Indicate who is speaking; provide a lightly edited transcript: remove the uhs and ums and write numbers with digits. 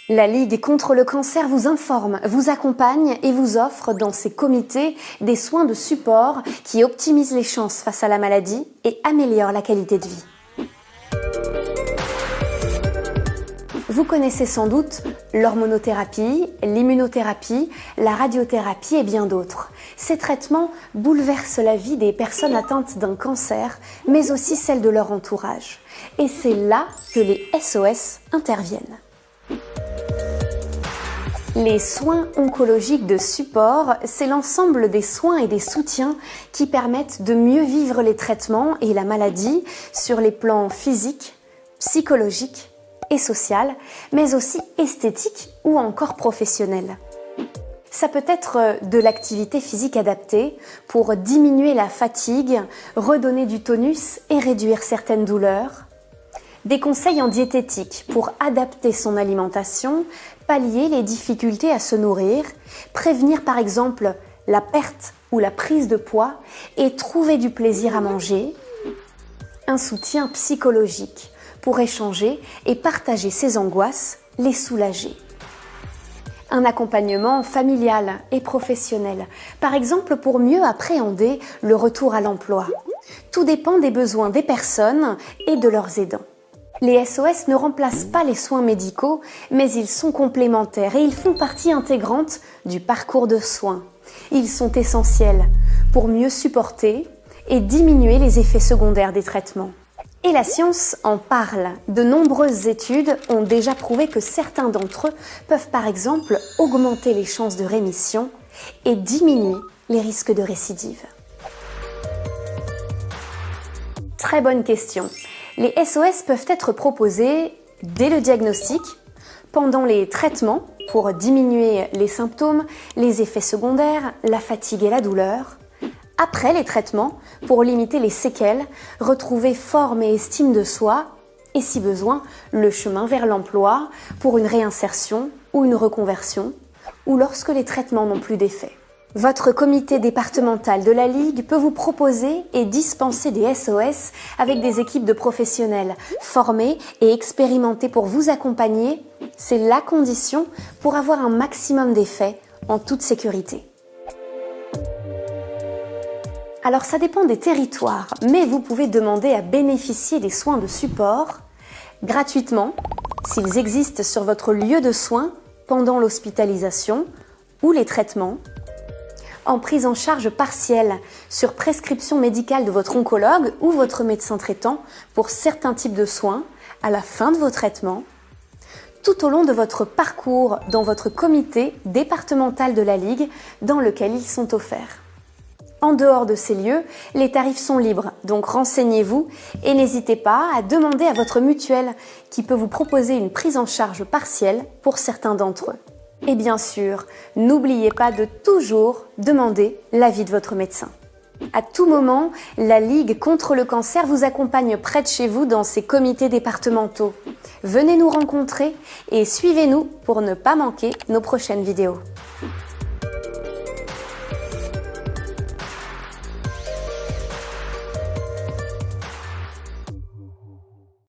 Speaker 1: La Ligue contre le cancer vous informe, vous accompagne et vous offre dans ses comités des soins de support qui optimisent les chances face à la maladie et améliorent la qualité de vie. Vous connaissez sans doute l'hormonothérapie, l'immunothérapie, la radiothérapie et bien d'autres. Ces traitements bouleversent la vie des personnes atteintes d'un cancer, mais aussi celle de leur entourage. Et c'est là que les SOS interviennent. Les soins oncologiques de support, c'est l'ensemble des soins et des soutiens qui permettent de mieux vivre les traitements et la maladie sur les plans physiques, psychologiques et social, mais aussi esthétique ou encore professionnel. Ça peut être de l'activité physique adaptée pour diminuer la fatigue, redonner du tonus et réduire certaines douleurs. Des conseils en diététique pour adapter son alimentation, pallier les difficultés à se nourrir, prévenir par exemple la perte ou la prise de poids et trouver du plaisir à manger. Un soutien psychologique pour échanger et partager ses angoisses, les soulager. Un accompagnement familial et professionnel, par exemple pour mieux appréhender le retour à l'emploi. Tout dépend des besoins des personnes et de leurs aidants. Les SOS ne remplacent pas les soins médicaux, mais ils sont complémentaires et ils font partie intégrante du parcours de soins. Ils sont essentiels pour mieux supporter et diminuer les effets secondaires des traitements. Et la science en parle. De nombreuses études ont déjà prouvé que certains d'entre eux peuvent par exemple augmenter les chances de rémission et diminuer les risques de récidive. Très bonne question. Les SOS peuvent être proposés dès le diagnostic, pendant les traitements pour diminuer les symptômes, les effets secondaires, la fatigue et la douleur, après les traitements pour limiter les séquelles, retrouver forme et estime de soi et si besoin, le chemin vers l'emploi pour une réinsertion ou une reconversion ou lorsque les traitements n'ont plus d'effet. Votre comité départemental de la Ligue peut vous proposer et dispenser des SOS avec des équipes de professionnels formés et expérimentés pour vous accompagner. C'est la condition pour avoir un maximum d'effets en toute sécurité. Alors ça dépend des territoires, mais vous pouvez demander à bénéficier des soins de support gratuitement s'ils existent sur votre lieu de soins pendant l'hospitalisation ou les traitements, en prise en charge partielle sur prescription médicale de votre oncologue ou votre médecin traitant pour certains types de soins à la fin de vos traitements, tout au long de votre parcours dans votre comité départemental de la Ligue dans lequel ils sont offerts. En dehors de ces lieux, les tarifs sont libres, donc renseignez-vous et n'hésitez pas à demander à votre mutuelle qui peut vous proposer une prise en charge partielle pour certains d'entre eux. Et bien sûr, n'oubliez pas de toujours demander l'avis de votre médecin. À tout moment, la Ligue contre le cancer vous accompagne près de chez vous dans ses comités départementaux. Venez nous rencontrer et suivez-nous pour ne pas manquer nos prochaines vidéos.